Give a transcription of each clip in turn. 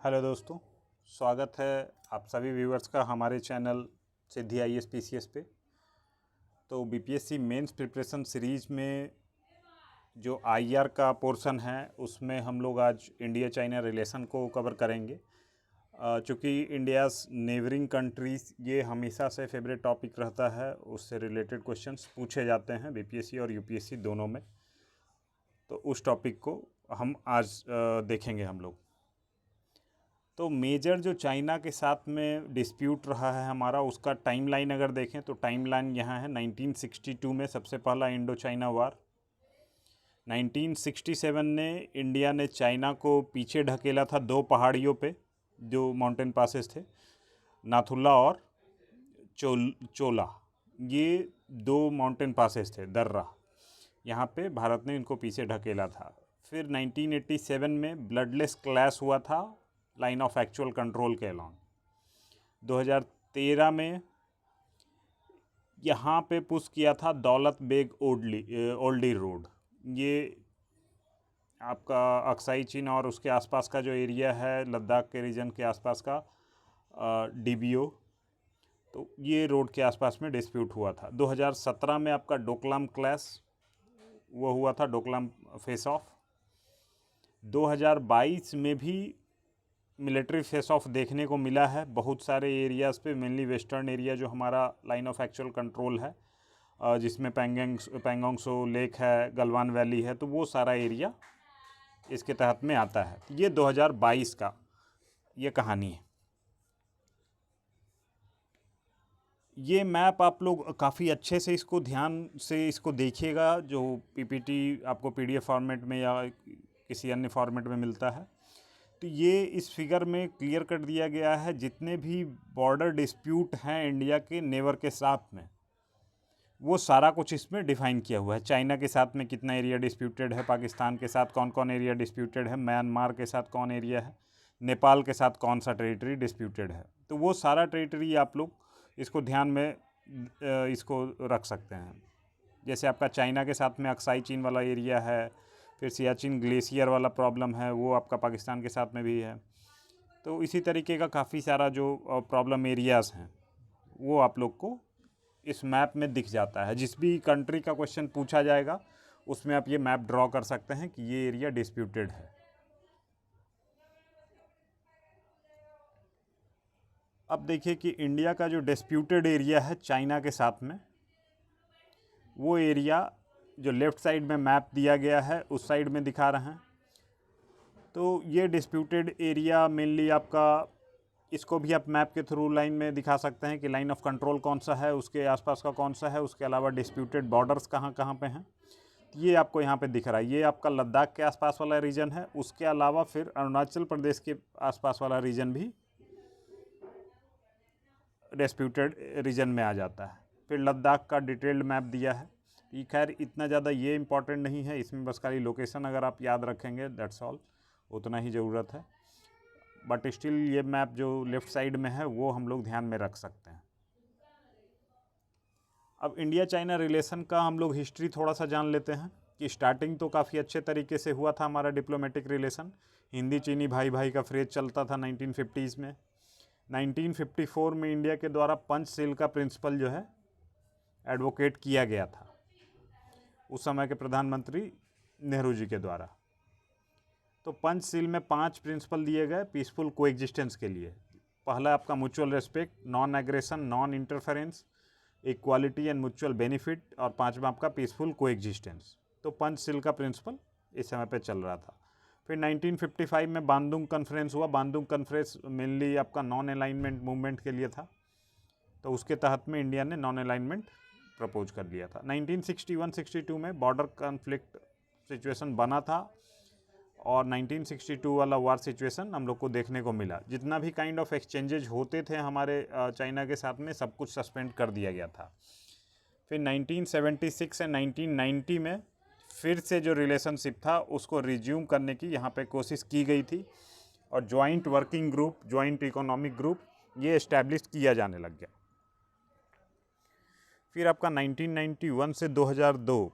Hello दोस्तों, स्वागत है आप सभी व्यूअर्स का हमारे चैनल सिद्धि IAS PCS पे। तो BPSC मेंस प्रिपरेशन सीरीज में जो IR का पोर्शन है उसमें हम लोग आज इंडिया चाइना रिलेशन को कवर करेंगे। चूँकि इंडियाज़ नेबरिंग कंट्रीज़ ये हमेशा से फेवरेट टॉपिक रहता है, उससे रिलेटेड क्वेश्चंस पूछे जाते हैं BPSC और UPSC दोनों में। तो उस टॉपिक को हम आज देखेंगे हम लोग। तो मेजर जो चाइना के साथ में डिस्प्यूट रहा है हमारा, उसका टाइमलाइन अगर देखें तो टाइमलाइन यहाँ है 1962 में सबसे पहला इंडो चाइना वार। 1967 ने इंडिया ने चाइना को पीछे ढकेला था दो पहाड़ियों पे जो माउंटेन पासेस थे, नाथुला और चोला। ये दो माउंटेन पासेस थे, दर्रा। यहाँ पे भारत ने इनको पीछे ढकेला था। फिर 1987 में ब्लडलेस क्लैश हुआ था लाइन ऑफ एक्चुअल कंट्रोल के अलॉन्ग। 2013 में यहाँ पे पुश किया था दौलत बेग ओल्डी रोड। ये आपका अक्साई चीन और उसके आसपास का जो एरिया है, लद्दाख के रीजन के आसपास का DBO, तो ये रोड के आसपास में डिस्प्यूट हुआ था। 2017 में आपका डोकलाम क्लैश वो हुआ था, डोकलाम फेस ऑफ। 2022 में भी मिलिट्री फेस ऑफ देखने को मिला है बहुत सारे एरियाज़ पे, मेनली वेस्टर्न एरिया जो हमारा लाइन ऑफ एक्चुअल कंट्रोल है, जिसमें पैंगोंग सो लेक है, गलवान वैली है, तो वो सारा एरिया इसके तहत में आता है। ये 2022 का ये कहानी है। ये मैप आप लोग काफ़ी अच्छे से इसको ध्यान से इसको देखिएगा, जो PPT आपको PDF फॉर्मेट में या किसी अन्य फॉर्मेट में मिलता है। तो ये इस फिगर में क्लियर कर दिया गया है जितने भी बॉर्डर डिस्प्यूट हैं इंडिया के नेबर के साथ में, वो सारा कुछ इसमें डिफाइन किया हुआ है। चाइना के साथ में कितना एरिया डिस्प्यूटेड है, पाकिस्तान के साथ कौन कौन एरिया डिस्प्यूटेड है, म्यांमार के साथ कौन एरिया है, नेपाल के साथ कौन सा टेरिटरी डिस्प्यूटेड है। तो वो सारा टेरिटरी आप लोग इसको ध्यान में इसको रख सकते हैं। जैसे आपका चाइना के साथ में अक्साई चीन वाला एरिया है, फिर सियाचिन ग्लेशियर वाला प्रॉब्लम है, वो आपका पाकिस्तान के साथ में भी है। तो इसी तरीके का काफ़ी सारा जो प्रॉब्लम एरियाज़ हैं वो आप लोग को इस मैप में दिख जाता है। जिस भी कंट्री का क्वेश्चन पूछा जाएगा उसमें आप ये मैप ड्रॉ कर सकते हैं कि ये एरिया डिस्प्यूटेड है। अब देखिए कि इंडिया का जो डिस्प्यूटेड एरिया है चाइना के साथ में, वो एरिया जो लेफ़्ट साइड में मैप दिया गया है उस साइड में दिखा रहे हैं। तो ये डिस्प्यूटेड एरिया मेनली आपका, इसको भी आप मैप के थ्रू लाइन में दिखा सकते हैं कि लाइन ऑफ कंट्रोल कौन सा है, उसके आसपास का कौन सा है, उसके अलावा डिस्प्यूटेड बॉर्डर्स कहाँ कहाँ पे हैं। ये आपको यहाँ पे दिख रहा है। ये आपका लद्दाख के आसपास वाला रीजन है, उसके अलावा फिर अरुणाचल प्रदेश के आसपास वाला रीजन भी डिस्प्यूटेड रीजन में आ जाता है। फिर लद्दाख का डिटेल्ड मैप दिया है। ये खैर इतना ज़्यादा ये इम्पॉर्टेंट नहीं है, इसमें बस खाली लोकेशन अगर आप याद रखेंगे दैट्स ऑल, उतना ही ज़रूरत है। बट स्टिल ये मैप जो लेफ़्ट साइड में है वो हम लोग ध्यान में रख सकते हैं। अब इंडिया चाइना रिलेशन का हम लोग हिस्ट्री थोड़ा सा जान लेते हैं कि स्टार्टिंग तो काफ़ी अच्छे तरीके से हुआ था हमारा डिप्लोमेटिक रिलेशन। हिंदी चीनी भाई भाई का फ्रेज चलता था 1950s में। 1954 में इंडिया के द्वारा पंचशील का प्रिंसिपल जो है एडवोकेट किया गया था उस समय के प्रधानमंत्री नेहरू जी के द्वारा। तो पंचशील में 5 प्रिंसिपल दिए गए पीसफुल कोएग्जिस्टेंस के लिए। पहला आपका mutual respect, non aggression, non interference, equality and mutual benefit, और 5वां आपका पीसफुल कोएग्जिस्टेंस। तो पंचशील का प्रिंसिपल इस समय पे चल रहा था। फिर 1955 में बांदुंग कॉन्फ्रेंस हुआ। बांदुंग कॉन्फ्रेंस मेनली आपका नॉन अलाइनमेंट मूवमेंट के लिए था, तो उसके तहत में इंडिया ने नॉन अलाइनमेंट प्रपोज कर लिया था। 1961-62 में बॉर्डर कॉन्फ्लिक्ट सिचुएशन बना था और 1962 वाला वार सिचुएशन हम लोग को देखने को मिला। जितना भी काइंड ऑफ एक्सचेंजेज होते थे हमारे चाइना के साथ में, सब कुछ सस्पेंड कर दिया गया था। फिर 1976 एंड 1990 में फिर से जो रिलेशनशिप था उसको रिज्यूम करने की यहाँ पे कोशिश की गई थी, और joint working group, joint economic group ये इस्टेब्लिश किया जाने लग गया। फिर आपका 1991 से 2002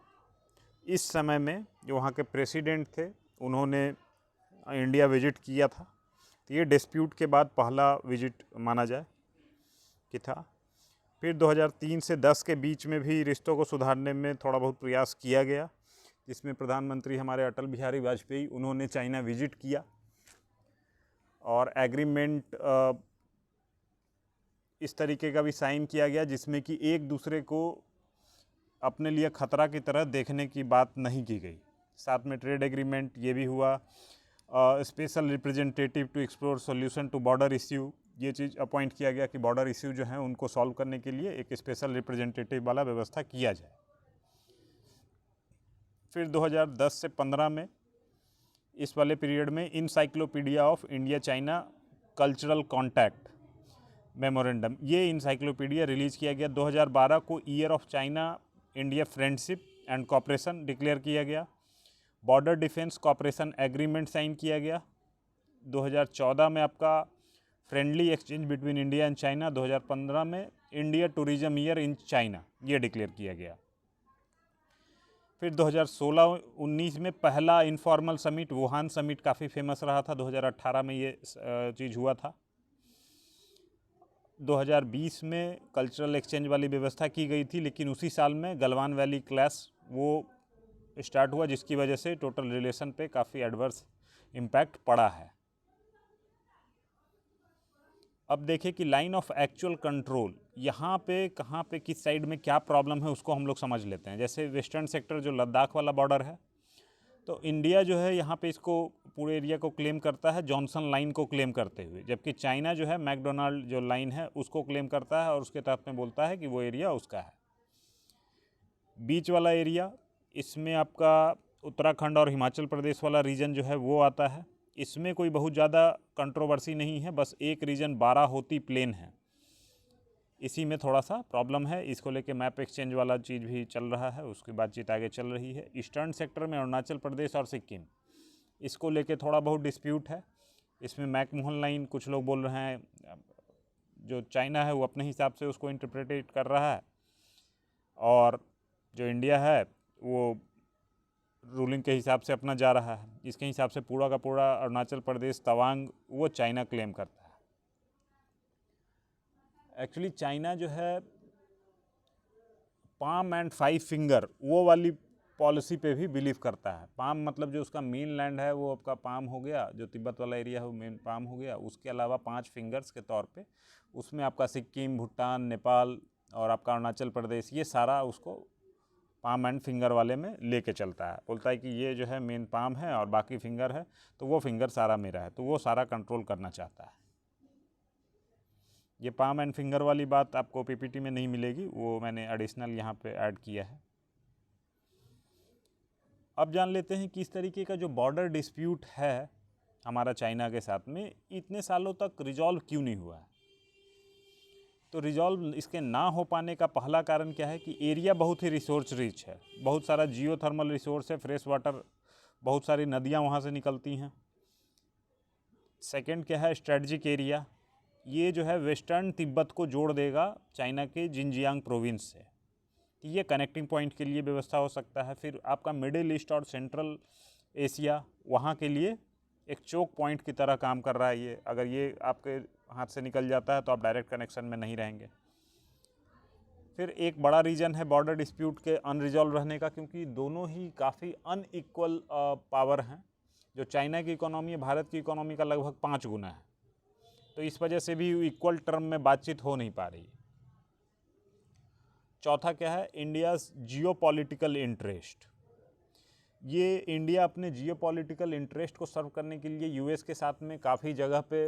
इस समय में जो वहाँ के प्रेसिडेंट थे उन्होंने इंडिया विजिट किया था, तो ये डिस्प्यूट के बाद पहला विजिट माना जाए कि था। फिर 2003 से 10 के बीच में भी रिश्तों को सुधारने में थोड़ा बहुत प्रयास किया गया, जिसमें प्रधानमंत्री हमारे अटल बिहारी वाजपेयी उन्होंने चाइना विजिट किया और एग्रीमेंट इस तरीके का भी साइन किया गया जिसमें कि एक दूसरे को अपने लिए ख़तरा की तरह देखने की बात नहीं की गई। साथ में ट्रेड एग्रीमेंट ये भी हुआ, special representative to explore solution to border issue, ये चीज़ अपॉइंट किया गया कि बॉर्डर इश्यू जो है उनको सॉल्व करने के लिए एक स्पेशल रिप्रेजेंटेटिव वाला व्यवस्था किया जाए। फिर 2010 से 15 में इस वाले पीरियड में encyclopedia of India China cultural contact memorandum, ये इनसाइक्लोपीडिया रिलीज़ किया गया। 2012 को year of China India friendship and cooperation declare किया गया। Border defence cooperation agreement sign किया गया। 2014 में आपका friendly exchange between India and China. 2015 में India tourism year in China ये डिक्लेयर किया गया। फिर 2016-19 में पहला इनफॉर्मल समिट वुहान समिट काफ़ी फेमस रहा था। 2018 में ये चीज़ हुआ था। 2020 में कल्चरल एक्सचेंज वाली व्यवस्था की गई थी, लेकिन उसी साल में गलवान वैली क्लैश वो स्टार्ट हुआ, जिसकी वजह से टोटल रिलेशन पे काफ़ी एडवर्स इम्पैक्ट पड़ा है। अब देखें कि लाइन ऑफ एक्चुअल कंट्रोल यहाँ पे कहाँ पे किस साइड में क्या प्रॉब्लम है उसको हम लोग समझ लेते हैं। जैसे वेस्टर्न सेक्टर जो लद्दाख वाला बॉर्डर है, तो इंडिया जो है यहाँ पे इसको पूरे एरिया को क्लेम करता है जॉनसन लाइन को क्लेम करते हुए, जबकि चाइना जो है मैकडोनाल्ड जो लाइन है उसको क्लेम करता है और उसके तहत में बोलता है कि वो एरिया उसका है। बीच वाला एरिया, इसमें आपका उत्तराखंड और हिमाचल प्रदेश वाला रीजन जो है वो आता है। इसमें कोई बहुत ज़्यादा कंट्रोवर्सी नहीं है, बस एक रीजन बाराहोती प्लेन है, इसी में थोड़ा सा प्रॉब्लम है। इसको लेके मैप एक्सचेंज वाला चीज़ भी चल रहा है, उसकी बातचीत आगे चल रही है। ईस्टर्न सेक्टर में अरुणाचल प्रदेश और सिक्किम, इसको लेके थोड़ा बहुत डिस्प्यूट है। इसमें मैकमोहन लाइन कुछ लोग बोल रहे हैं, जो चाइना है वो अपने हिसाब से उसको इंटरप्रेटेट कर रहा है, और जो इंडिया है वो रूलिंग के हिसाब से अपना जा रहा है। इसके हिसाब से पूरा का पूरा अरुणाचल प्रदेश तवांग वो चाइना क्लेम करता है। एक्चुअली चाइना जो है पाम एंड 5 फिंगर वो वाली पॉलिसी पे भी बिलीव करता है। पाम मतलब जो उसका मेन लैंड है वो आपका पाम हो गया, जो तिब्बत वाला एरिया है वो मेन पाम हो गया। उसके अलावा 5 फिंगर्स के तौर पे उसमें आपका सिक्किम, भूटान, नेपाल और आपका अरुणाचल प्रदेश, ये सारा उसको पाम एंड फिंगर वाले में लेके चलता है। बोलता है कि ये जो है मेन पाम है और बाकी फिंगर है, तो वो फिंगर सारा मेरा है, तो वो सारा कंट्रोल करना चाहता है। ये पाम एंड फिंगर वाली बात आपको पीपीटी में नहीं मिलेगी, वो मैंने एडिशनल यहाँ पे ऐड किया है। अब जान लेते हैं कि इस तरीके का जो बॉर्डर डिस्प्यूट है हमारा चाइना के साथ में, इतने सालों तक रिजॉल्व क्यों नहीं हुआ है। तो रिजॉल्व इसके ना हो पाने का पहला कारण क्या है कि एरिया बहुत ही रिसोर्स रिच है, बहुत सारा जियो थर्मल रिसोर्स है, फ्रेश वाटर, बहुत सारी नदियाँ वहाँ से निकलती हैं। सेकंड क्या है, स्ट्रेटजिक एरिया, ये जो है वेस्टर्न तिब्बत को जोड़ देगा चाइना के जिनजियांग प्रोविंस से, ये कनेक्टिंग पॉइंट के लिए व्यवस्था हो सकता है। फिर आपका मिडिल ईस्ट और सेंट्रल एशिया, वहाँ के लिए एक चोक पॉइंट की तरह काम कर रहा है ये। अगर ये आपके हाथ से निकल जाता है तो आप डायरेक्ट कनेक्शन में नहीं रहेंगे। फिर एक बड़ा रीज़न है बॉर्डर डिस्प्यूट के अनरिजॉल्व रहने का, क्योंकि दोनों ही काफ़ी अनइक्वल पावर हैं। जो चाइना की इकोनॉमी है भारत की इकोनॉमी का लगभग 5 गुना है, तो इस वजह से भी इक्वल टर्म में बातचीत हो नहीं पा रही। चौथा क्या है, इंडियाज़ जियोपॉलिटिकल इंटरेस्ट। ये इंडिया अपने जियोपॉलिटिकल इंटरेस्ट को सर्व करने के लिए यूएस के साथ में काफ़ी जगह पे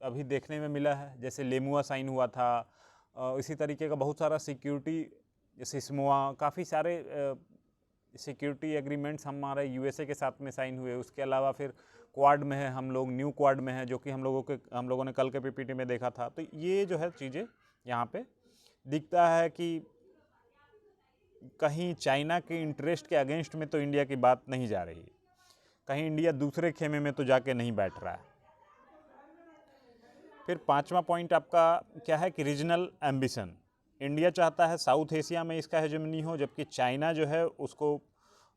अभी देखने में मिला है। जैसे लेमुआ साइन हुआ था, इसी तरीके का बहुत सारा सिक्योरिटी सिस्मोआ, काफ़ी सारे सिक्योरिटी एग्रीमेंट्स हमारे यूएसए के साथ में साइन हुए। उसके अलावा फिर क्वाड में है, हम लोग न्यू क्वाड में है, जो कि हम लोगों ने कल के पीपीटी में देखा था। तो ये जो है चीज़ें यहाँ पे दिखता है कि कहीं चाइना के इंटरेस्ट के अगेंस्ट में तो इंडिया की बात नहीं जा रही, कहीं इंडिया दूसरे खेमे में तो जाके नहीं बैठ रहा है। फिर पांचवा पॉइंट आपका क्या है कि रीजनल एम्बिशन। इंडिया चाहता है साउथ एशिया में इसका हेजेमनी हो, जबकि चाइना जो है उसको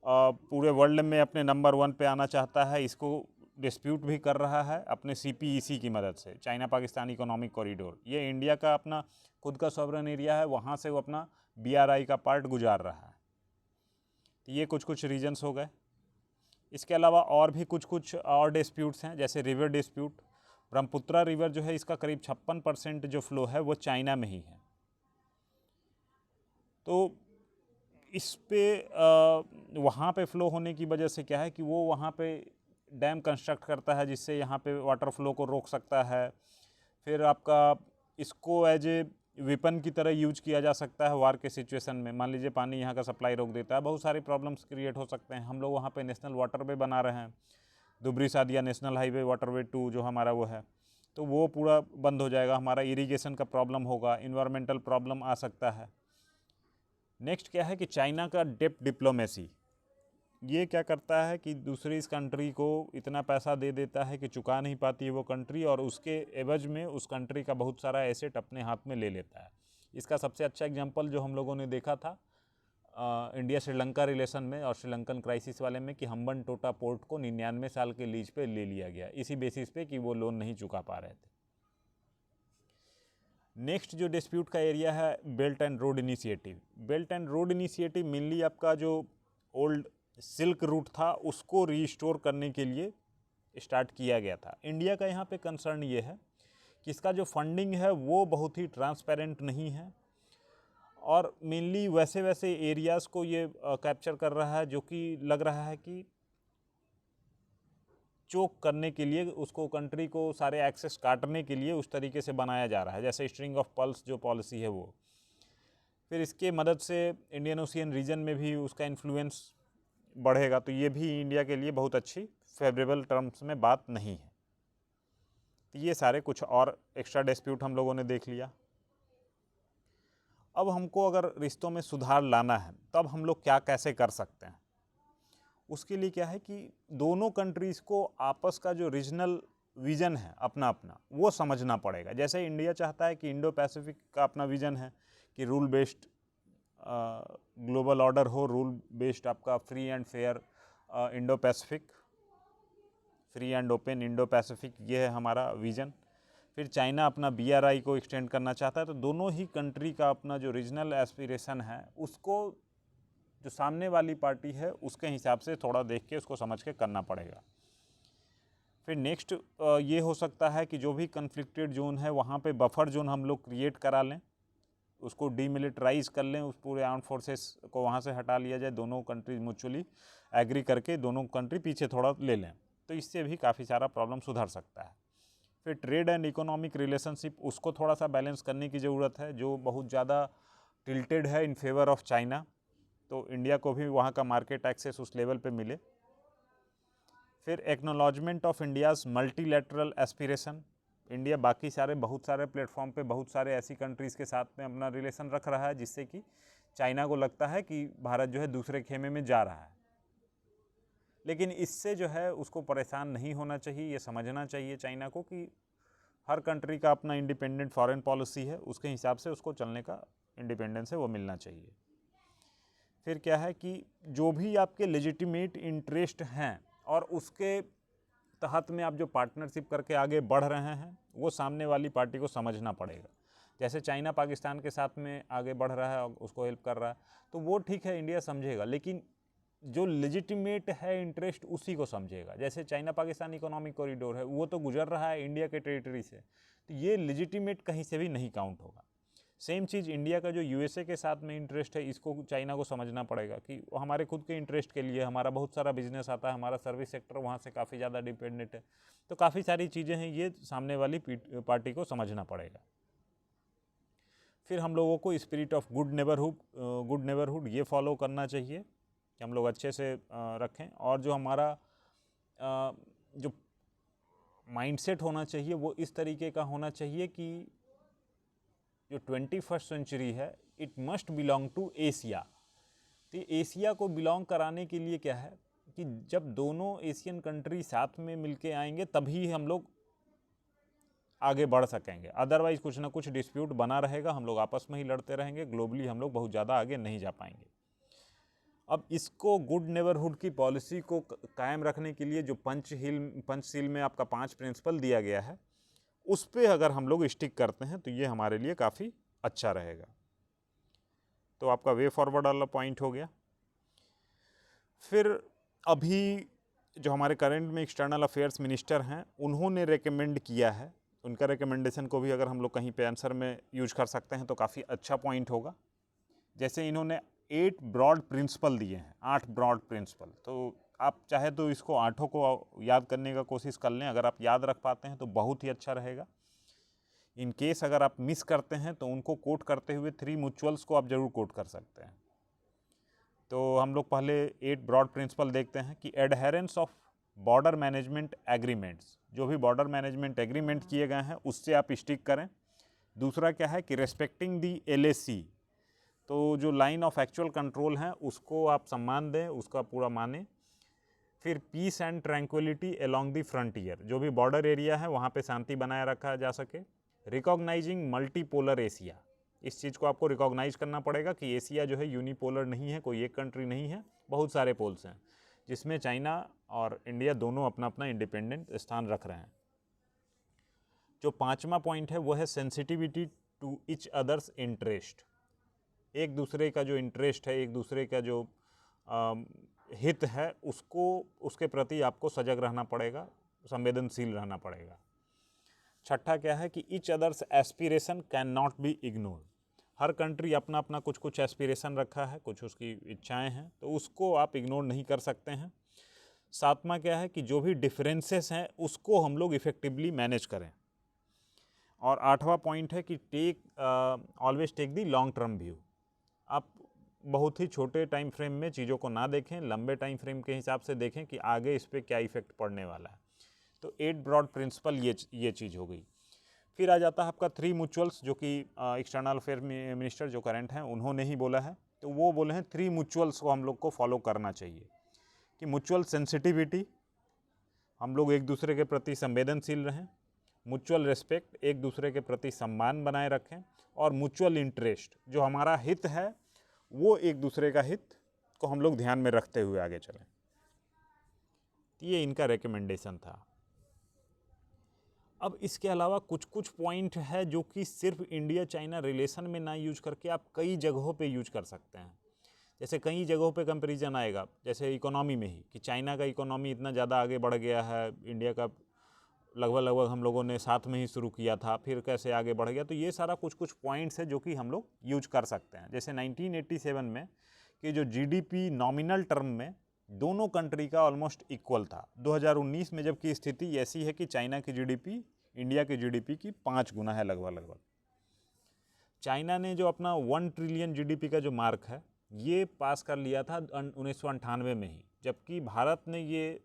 पूरे वर्ल्ड में अपने नंबर 1 पे आना चाहता है। इसको डिस्प्यूट भी कर रहा है अपने CPEC की मदद से, चाइना पाकिस्तान इकोनॉमिक कॉरिडोर। ये इंडिया का अपना खुद का सॉवरन एरिया है, वहाँ से वो अपना BRI का पार्ट गुजार रहा है। तो ये कुछ कुछ रीजन्स हो गए। इसके अलावा और भी कुछ और डिस्प्यूट्स हैं, जैसे रिवर डिस्प्यूट। ब्रह्मपुत्रा रिवर जो है, इसका करीब 56% जो फ्लो है वो चाइना में ही है। तो इस पे वहाँ पे फ्लो होने की वजह से क्या है कि वो वहाँ पे डैम कंस्ट्रक्ट करता है, जिससे यहाँ पे वाटर फ्लो को रोक सकता है। फिर आपका इसको एज ए वेपन की तरह यूज किया जा सकता है वार के सिचुएशन में। मान लीजिए पानी यहाँ का सप्लाई रोक देता है, बहुत सारी प्रॉब्लम्स क्रिएट हो सकते हैं। हम लोग वहाँ पे नेशनल वाटरवे बना रहे हैं, दुबरी सादिया नेशनल हाईवे वाटरवे 2 जो हमारा वो है, तो वो पूरा बंद हो जाएगा। हमारा इरीगेशन का प्रॉब्लम होगा, इन्वायरमेंटल प्रॉब्लम आ सकता है। नेक्स्ट क्या है कि चाइना का डेप्ट डिप्लोमेसी, ये क्या करता है कि दूसरी इस कंट्री को इतना पैसा दे देता है कि चुका नहीं पाती है वो कंट्री, और उसके एवज में उस कंट्री का बहुत सारा एसेट अपने हाथ में ले लेता है। इसका सबसे अच्छा एग्जांपल जो हम लोगों ने देखा था इंडिया श्रीलंका रिलेशन में और श्रीलंकन क्राइसिस वाले में, कि हम्बन टोटा पोर्ट को 99 साल के लीज पे ले लिया गया, इसी बेसिस पे कि वो लोन नहीं चुका पा रहे थे। नेक्स्ट जो डिस्प्यूट का एरिया है, belt and road initiative. Belt and road initiative mainly आपका जो ओल्ड सिल्क रूट था उसको रीस्टोर करने के लिए स्टार्ट किया गया था। इंडिया का यहाँ पे कंसर्न ये है कि इसका जो फंडिंग है वो बहुत ही ट्रांसपेरेंट नहीं है, और मेनली वैसे वैसे एरियाज़ को ये कैप्चर कर रहा है जो कि लग रहा है कि चोक करने के लिए, उसको कंट्री को सारे एक्सेस काटने के लिए उस तरीके से बनाया जा रहा है, जैसे स्ट्रिंग ऑफ पर्ल्स जो पॉलिसी है वो। फिर इसके मदद से इंडियन ओशियन रीजन में भी उसका इन्फ्लुएंस बढ़ेगा, तो ये भी इंडिया के लिए बहुत अच्छी फेवरेबल टर्म्स में बात नहीं है। तो ये सारे कुछ और एक्स्ट्रा डिस्प्यूट हम लोगों ने देख लिया। अब हमको अगर रिश्तों में सुधार लाना है तब हम लोग क्या कैसे कर सकते हैं, उसके लिए क्या है कि दोनों कंट्रीज़ को आपस का जो रीजनल विज़न है अपना अपना वो समझना पड़ेगा। जैसे इंडिया चाहता है कि इंडो पैसिफिक का अपना विज़न है कि रूल बेस्ड ग्लोबल ऑर्डर हो, रूल बेस्ड आपका free and fair Indo Pacific, free and open Indo Pacific, ये है हमारा विज़न। फिर चाइना अपना BRI को एक्सटेंड करना चाहता है। तो दोनों ही कंट्री का अपना जो रीजनल एस्पिरेशन है उसको जो सामने वाली पार्टी है उसके हिसाब से थोड़ा देख के उसको समझ के करना पड़ेगा। फिर नेक्स्ट ये हो सकता है कि जो भी कन्फ्लिक्टेड जोन है वहाँ पे बफर जोन हम लोग क्रिएट करा लें, उसको डीमिलिटराइज कर लें, उस पूरे आर्म फोर्सेस को वहाँ से हटा लिया जाए, दोनों कंट्रीज म्यूचुअली एग्री करके दोनों कंट्री पीछे थोड़ा ले लें, तो इससे भी काफ़ी सारा प्रॉब्लम सुधर सकता है। फिर ट्रेड एंड इकोनॉमिक रिलेशनशिप, उसको थोड़ा सा बैलेंस करने की ज़रूरत है, जो बहुत ज़्यादा टिल्टेड है इन फेवर ऑफ चाइना, तो इंडिया को भी वहाँ का मार्केट एक्सेस उस लेवल पे मिले। फिर acknowledgement of India's multilateral aspiration, India बाकी सारे बहुत सारे प्लेटफॉर्म पे बहुत सारे ऐसी कंट्रीज़ के साथ में अपना रिलेशन रख रहा है जिससे कि चाइना को लगता है कि भारत जो है दूसरे खेमे में जा रहा है। लेकिन इससे जो है उसको परेशान नहीं होना चाहिए, ये समझना चाहिए चाइना को कि हर कंट्री का अपना इंडिपेंडेंट फॉरेन पॉलिसी है, उसके हिसाब से उसको चलने का इंडिपेंडेंस है वो मिलना चाहिए। फिर क्या है कि जो भी आपके लेजिटिमेट इंटरेस्ट हैं और उसके तहत में आप जो पार्टनरशिप करके आगे बढ़ रहे हैं वो सामने वाली पार्टी को समझना पड़ेगा। जैसे चाइना पाकिस्तान के साथ में आगे बढ़ रहा है और उसको हेल्प कर रहा है तो वो ठीक है, इंडिया समझेगा, लेकिन जो लेजिटिमेट है इंटरेस्ट उसी को समझेगा। जैसे चाइना पाकिस्तान इकोनॉमिक कॉरिडोर है वो तो गुजर रहा है इंडिया के टेरिटरी से, तो ये लेजिटिमेट कहीं से भी नहीं काउंट होगा। सेम चीज़ इंडिया का जो USA के साथ में इंटरेस्ट है, इसको चाइना को समझना पड़ेगा कि हमारे खुद के इंटरेस्ट के लिए हमारा बहुत सारा बिजनेस आता है, हमारा सर्विस सेक्टर वहाँ से काफ़ी ज़्यादा डिपेंडेंट है, तो काफ़ी सारी चीज़ें हैं, ये सामने वाली पार्टी को समझना पड़ेगा। फिर हम लोगों को स्पिरिट ऑफ गुड नेबरहुड ये फॉलो करना चाहिए कि हम लोग अच्छे से रखें, और जो हमारा जो माइंडसेट होना चाहिए वो इस तरीके का होना चाहिए कि जो 21st सेंचुरी है it must belong to Asia. तो एशिया को बिलोंग कराने के लिए क्या है कि जब दोनों एशियन कंट्री साथ में मिलके आएंगे तभी हम लोग आगे बढ़ सकेंगे, अदरवाइज कुछ ना कुछ डिस्प्यूट बना रहेगा, हम लोग आपस में ही लड़ते रहेंगे, ग्लोबली हम लोग बहुत ज़्यादा आगे नहीं जा पाएंगे। अब इसको गुड नेबरहुड की पॉलिसी को कायम रखने के लिए जो पंचशील में आपका 5 प्रिंसिपल दिया गया है, उस पर अगर हम लोग स्टिक करते हैं तो ये हमारे लिए काफ़ी अच्छा रहेगा। तो आपका वे फॉरवर्ड वाला पॉइंट हो गया। फिर अभी जो हमारे करंट में एक्सटर्नल अफेयर्स मिनिस्टर हैं, उन्होंने रेकमेंड किया है, उनका रिकमेंडेशन को भी अगर हम लोग कहीं पे आंसर में यूज कर सकते हैं तो काफ़ी अच्छा पॉइंट होगा। जैसे इन्होंने 8 ब्रॉड प्रिंसिपल दिए हैं, 8 ब्रॉड प्रिंसिपल। तो आप चाहे तो इसको 8 को याद करने का कोशिश कर लें, अगर आप याद रख पाते हैं तो बहुत ही अच्छा रहेगा। इन केस अगर आप मिस करते हैं तो उनको कोट करते हुए 3 म्यूचुअल्स को आप जरूर कोट कर सकते हैं। तो हम लोग पहले 8 ब्रॉड प्रिंसिपल देखते हैं कि adherence of border management agreements, जो भी बॉर्डर मैनेजमेंट एग्रीमेंट किए गए हैं उससे आप स्टिक करें। दूसरा क्या है कि रेस्पेक्टिंग दी LAC, तो जो लाइन ऑफ एक्चुअल कंट्रोल है उसको आप सम्मान दें, उसका पूरा माने। फिर peace and tranquillity along the frontier, जो भी बॉर्डर एरिया है वहाँ पे शांति बनाए रखा जा सके। रिकॉग्नाइजिंग मल्टीपोलर एशिया, इस चीज़ को आपको रिकॉग्नाइज करना पड़ेगा कि एशिया जो है यूनिपोलर नहीं है, कोई एक कंट्री नहीं है, बहुत सारे पोल्स हैं जिसमें चाइना और इंडिया दोनों अपना अपना इंडिपेंडेंट स्थान रख रहे हैं। जो 5वां पॉइंट है वो है sensitivity to each others interest, एक दूसरे का जो इंटरेस्ट है, एक दूसरे का जो हित है, उसको उसके प्रति आपको सजग रहना पड़ेगा, संवेदनशील रहना पड़ेगा। छठा क्या है कि each others aspiration can not be ignored, her country अपना अपना कुछ कुछ एस्पिरेशन रखा है, कुछ उसकी इच्छाएं हैं, तो उसको आप इग्नोर नहीं कर सकते हैं। 7वां क्या है कि जो भी डिफरेंसेस हैं उसको हम लोग इफ़ेक्टिवली मैनेज करें। और 8वां पॉइंट है कि always take the long term view, आप बहुत ही छोटे टाइम फ्रेम में चीज़ों को ना देखें, लंबे टाइम फ्रेम के हिसाब से देखें कि आगे इस पर क्या इफेक्ट पड़ने वाला है। तो 8 ब्रॉड प्रिंसिपल ये चीज़ हो गई। फिर आ जाता है आपका 3 म्यूचुअल्स, जो कि एक्सटर्नल अफेयर मिनिस्टर जो करंट हैं उन्होंने ही बोला है। तो वो बोले हैं 3 म्यूचुअल्स को हम लोग को फॉलो करना चाहिए कि म्यूचुअल सेंसिटिविटी, हम लोग एक दूसरे के प्रति संवेदनशील रहें, म्यूचुअल रिस्पेक्ट, एक दूसरे के प्रति सम्मान बनाए रखें, और म्यूचुअल इंटरेस्ट, जो हमारा हित है वो एक दूसरे का हित को हम लोग ध्यान में रखते हुए आगे चलें। ये इनका रिकमेंडेशन था। अब इसके अलावा कुछ कुछ पॉइंट है जो कि सिर्फ इंडिया चाइना रिलेशन में ना यूज करके आप कई जगहों पे यूज कर सकते हैं। जैसे कई जगहों पे कंपैरिजन आएगा, जैसे इकोनॉमी में ही कि चाइना का इकोनॉमी इतना ज़्यादा आगे बढ़ गया है, इंडिया का लगभग हम लोगों ने साथ में ही शुरू किया था, फिर कैसे आगे बढ़ गया। तो ये सारा कुछ कुछ पॉइंट्स है जो कि हम लोग यूज कर सकते हैं। जैसे 1987 में कि जो GDP नॉमिनल टर्म में दोनों कंट्री का ऑलमोस्ट इक्वल था। 2019 में जबकि स्थिति ऐसी है कि चाइना की GDP इंडिया की GDP की 5 गुना है लगभग। चाइना ने जो अपना 1 ट्रिलियन GDP का जो मार्क है ये पास कर लिया था 1998 में ही, जबकि भारत ने ये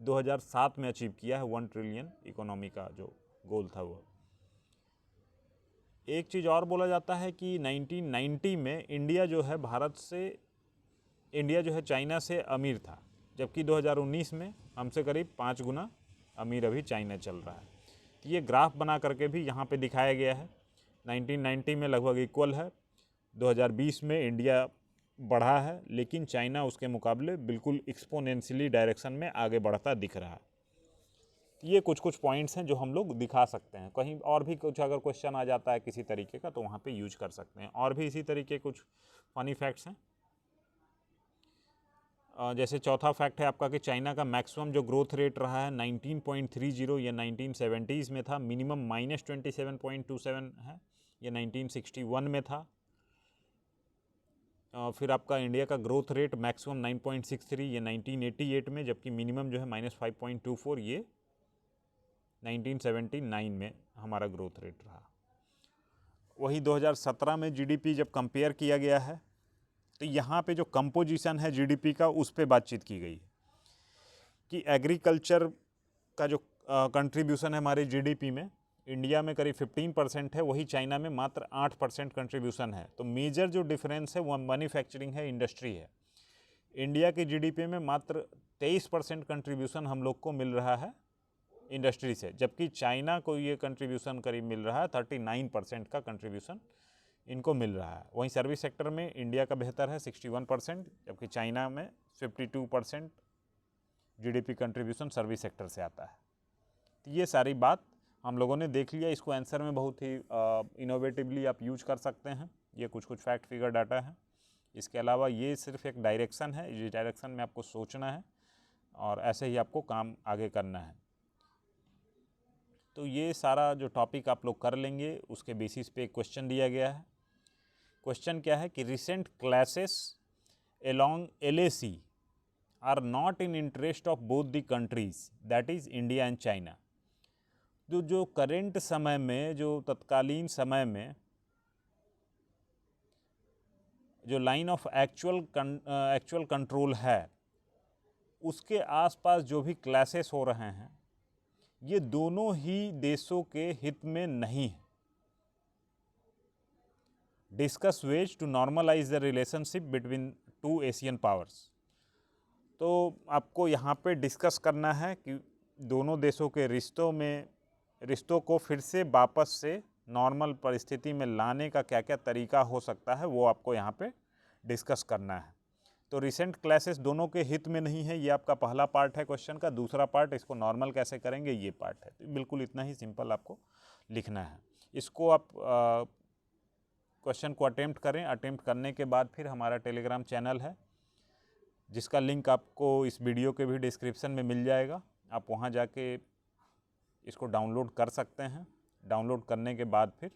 2007 में अचीव किया है 1 ट्रिलियन इकोनॉमी का जो गोल था वो। एक चीज़ और बोला जाता है कि 1990 में इंडिया जो है चाइना से अमीर था, जबकि 2019 में हमसे करीब 5 गुना अमीर अभी चाइना चल रहा है। तो ये ग्राफ बना करके भी यहाँ पे दिखाया गया है। 1990 में लगभग इक्वल है, 2020 में इंडिया बढ़ा है, लेकिन चाइना उसके मुकाबले बिल्कुल एक्सपोनेंशियली डायरेक्शन में आगे बढ़ता दिख रहा है। ये कुछ कुछ पॉइंट्स हैं जो हम लोग दिखा सकते हैं। कहीं और भी कुछ अगर क्वेश्चन आ जाता है किसी तरीके का तो वहाँ पे यूज कर सकते हैं। और भी इसी तरीके कुछ फनी फैक्ट्स हैं। जैसे चौथा फैक्ट है आपका कि चाइना का मैक्सिमम जो ग्रोथ रेट रहा है 19.30, ये 1970s में था। मिनिमम -27.27 है, ये 1961 में था। फिर आपका इंडिया का ग्रोथ रेट मैक्सिमम 9.63, ये 1988 में, जबकि मिनिमम जो है -5.24, ये 1979 में हमारा ग्रोथ रेट रहा। वही 2017 में GDP जब कंपेयर किया गया है तो यहाँ पे जो कंपोजिशन है GDP का उस पर बातचीत की गई कि एग्रीकल्चर का जो कंट्रीब्यूशन है हमारे GDP में, इंडिया में करीब 15% है, वही चाइना में मात्र 8% कंट्रीब्यूशन है। तो मेजर जो डिफरेंस है वो मैन्युफैक्चरिंग है, इंडस्ट्री है। इंडिया के GDP में मात्र 23% कंट्रीब्यूशन हम लोग को मिल रहा है इंडस्ट्री से, जबकि चाइना को ये कंट्रीब्यूशन करीब मिल रहा है 39% का कंट्रीब्यूशन इनको मिल रहा है। वहीं सर्विस सेक्टर में इंडिया का बेहतर है 61%, जबकि चाइना में 52% जीडीपी कंट्रीब्यूशन सर्विस सेक्टर से आता है। तो ये सारी बात हम लोगों ने देख लिया। इसको आंसर में बहुत ही इनोवेटिवली आप यूज कर सकते हैं। ये कुछ फैक्ट फिगर डाटा है। इसके अलावा ये सिर्फ एक डायरेक्शन है, इस डायरेक्शन में आपको सोचना है और ऐसे ही आपको काम आगे करना है। तो ये सारा जो टॉपिक आप लोग कर लेंगे, उसके बेसिस पे एक क्वेश्चन दिया गया है। क्वेश्चन क्या है कि recent classes along LAC are not in interest of both the countries, that is India and China. जो करेंट समय में, जो तत्कालीन समय में जो लाइन ऑफ एक्चुअल कंट्रोल है, उसके आसपास जो भी क्लासेस हो रहे हैं, ये दोनों ही देशों के हित में नहीं है। Discuss ways to normalise the relationship between two Asian powers. तो आपको यहाँ पे डिस्कस करना है कि दोनों देशों के रिश्तों को फिर से वापस से नॉर्मल परिस्थिति में लाने का क्या क्या तरीका हो सकता है, वो आपको यहाँ पे डिस्कस करना है। तो रिसेंट क्लासेस दोनों के हित में नहीं है, ये आपका पहला पार्ट है क्वेश्चन का। दूसरा पार्ट, इसको नॉर्मल कैसे करेंगे, ये पार्ट है। तो बिल्कुल इतना ही सिंपल आपको लिखना है। इसको आप क्वेश्चन को अटेम्प्ट करें। अटेम्प्ट करने के बाद फिर हमारा टेलीग्राम चैनल है, जिसका लिंक आपको इस वीडियो के भी डिस्क्रिप्शन में मिल जाएगा। आप वहाँ जाके इसको डाउनलोड कर सकते हैं। डाउनलोड करने के बाद फिर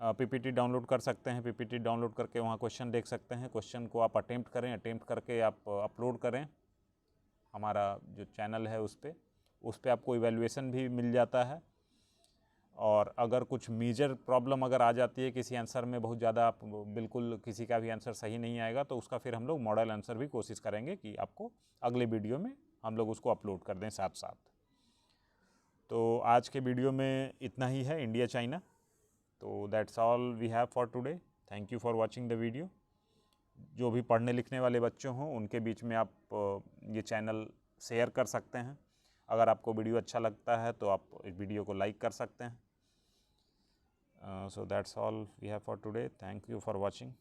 पीपीटी डाउनलोड कर सकते हैं। पीपीटी डाउनलोड करके वहाँ क्वेश्चन देख सकते हैं। क्वेश्चन को आप अटेम्प्ट करें, अटेम्प्ट करके आप अपलोड करें हमारा जो चैनल है उस पर आपको इवैल्यूएशन भी मिल जाता है। और अगर कुछ मेजर प्रॉब्लम अगर आ जाती है किसी आंसर में, बहुत ज़्यादा आप बिल्कुल किसी का भी आंसर सही नहीं आएगा, तो उसका फिर हम लोग मॉडल आंसर भी कोशिश करेंगे कि आपको अगले वीडियो में हम लोग उसको अपलोड कर दें साथ साथ। तो आज के वीडियो में इतना ही है, इंडिया चाइना। तो that's all we have for today. Thank you for watching the video. जो भी पढ़ने लिखने वाले बच्चे हों, उनके बीच में आप ये चैनल शेयर कर सकते हैं। अगर आपको वीडियो अच्छा लगता है तो आप इस वीडियो को लाइक कर सकते हैं। So that's all we have for today. Thank you for watching.